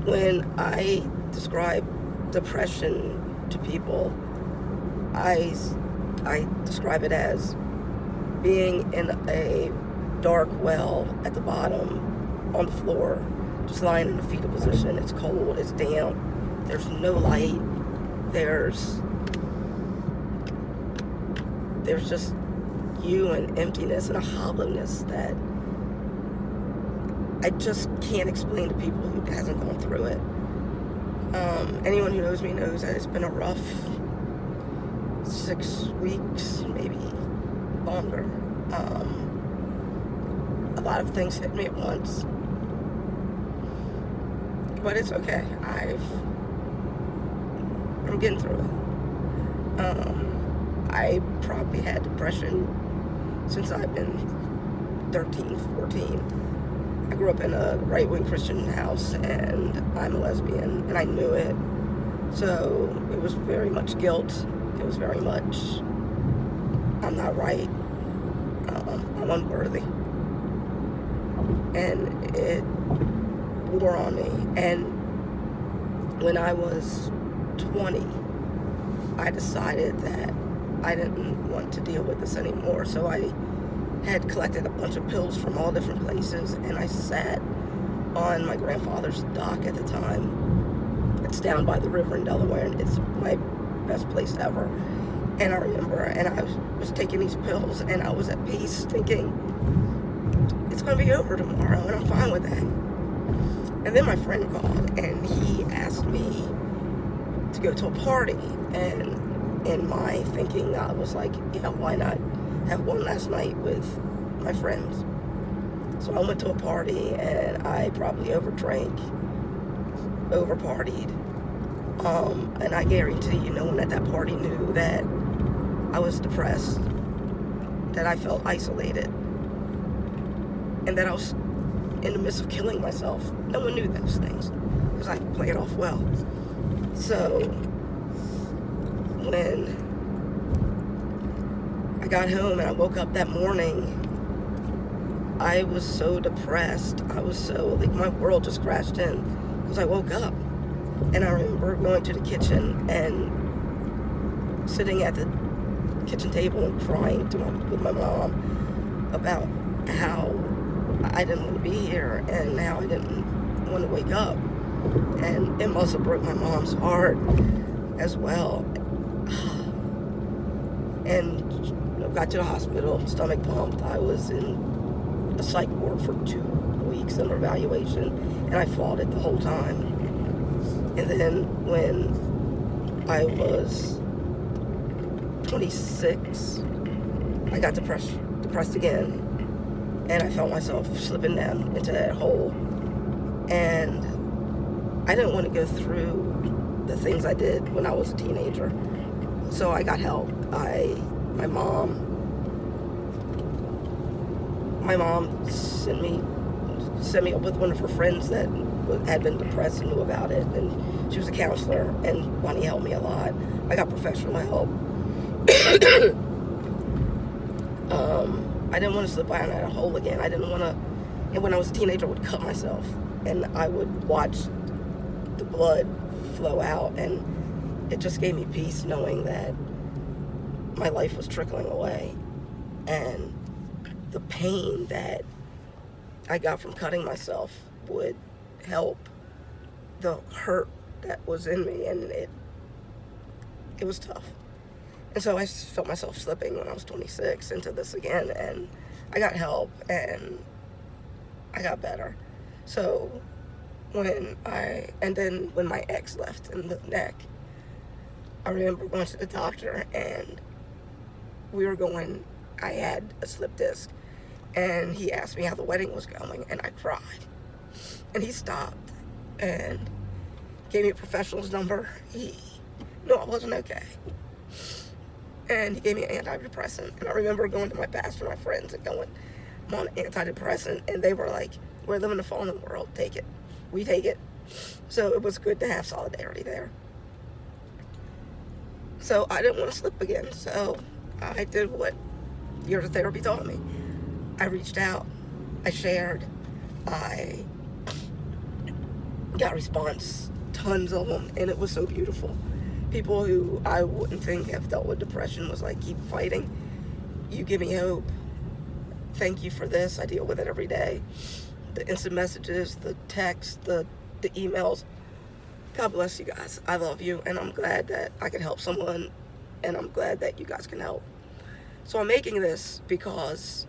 When I describe depression to people, I, I describe it as being in a dark well at the bottom on the floor, just lying in a fetal position. It's cold, it's damp, there's no light, there's just you and emptiness and a hollowness that I just can't explain to people who hasn't gone through it. Anyone who knows me knows that it's been a rough 6 weeks, maybe longer. A lot of things hit me at once, but it's okay. I'm getting through it. I probably had depression since I've been 13, 14. I grew up in a right-wing Christian house, and I'm a lesbian, and I knew it. So it was very much guilt. It was very much, I'm not right. I'm unworthy. And it wore on me. And when I was 20, I decided that I didn't want to deal with this anymore. So I had collected a bunch of pills from all different places, and I sat on my grandfather's dock at the time. It's down by the river in Delaware, and it's my best place ever. And I remember, and I was taking these pills, and I was at peace, thinking, it's going to be over tomorrow, and I'm fine with that. And then my friend called, and he asked me to go to a party, and in my thinking, I was like, yeah, why not have one last night with my friends? So I went to a party, and I probably overdrank, overpartied, and I guarantee you, no one at that party knew that I was depressed, that I felt isolated, and that I was in the midst of killing myself. No one knew those things, because I played it off well. So when I got home and I woke up that morning, I was so depressed. I was so, like, my world just crashed in, because I woke up. And I remember going to the kitchen and sitting at the kitchen table and crying with my mom about how I didn't want to be here and how I didn't want to wake up. And it must have broke my mom's heart as well. And got to the hospital, stomach pumped. I was in a psych ward for 2 weeks under evaluation, and I fought it the whole time. And then when I was 26, I got depressed again, and I felt myself slipping down into that hole. And I didn't want to go through the things I did when I was a teenager, so I got help. My mom sent me up with one of her friends that had been depressed and knew about it, and she was a counselor, and Bonnie helped me a lot. I got professional help. I didn't want to slip down that hole again. I didn't want to, and when I was a teenager, I would cut myself, and I would watch the blood flow out, and it just gave me peace knowing that my life was trickling away, and the pain that I got from cutting myself would help the hurt that was in me, and it was tough. And so I felt myself slipping when I was 26 into this again, and I got help, and I got better. So when my ex left in the neck, I remember going to the doctor, and I had a slip disc, and he asked me how the wedding was going, and I cried. And he stopped and gave me a professional's number. He knew I wasn't okay. And he gave me an antidepressant. And I remember going to my pastor and my friends and going, I'm on an antidepressant. And they were like, we're living in a fallen world. Take it. We take it. So it was good to have solidarity there. So I didn't want to slip again. So I did what years of therapy taught me. I reached out. I shared. I got response, tons of them, and it was so beautiful. People who I wouldn't think have dealt with depression was like, keep fighting. You give me hope. Thank you for this. I deal with it every day. The instant messages, the texts, the emails. God bless you guys. I love you, and I'm glad that I could help someone, and I'm glad that you guys can help. So I'm making this because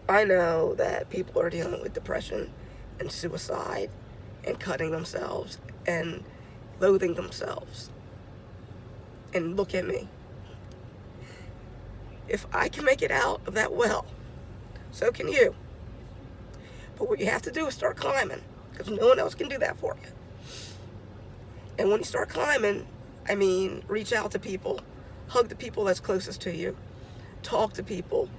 I know that people are dealing with depression and suicide and cutting themselves and loathing themselves. And look at me. If I can make it out of that well, so can you. But what you have to do is start climbing, because no one else can do that for you. And when you start climbing, I mean, reach out to people, hug the people that's closest to you, talk to people,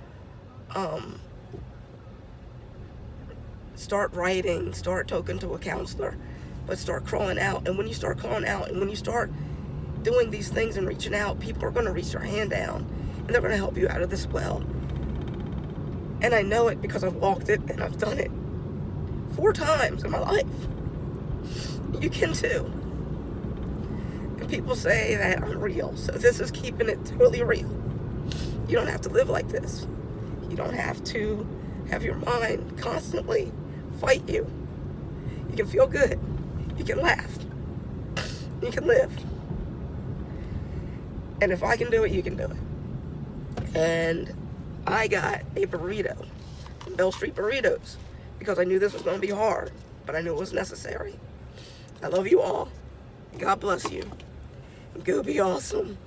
start writing, start talking to a counselor, but start crawling out. And when you start crawling out, and when you start doing these things and reaching out, people are going to reach their hand down, and they're going to help you out of this well. And I know it because I've walked it, and I've done it 4 times in my life. You can too. And people say that I'm real, so this is keeping it totally real. You don't have to live like this. You don't have to have your mind constantly fight you. You can feel good. You can laugh. You can live. And if I can do it, you can do it. And I got a burrito from Bell Street Burritos because I knew this was going to be hard, but I knew it was necessary. I love you all. God bless you. Go be awesome.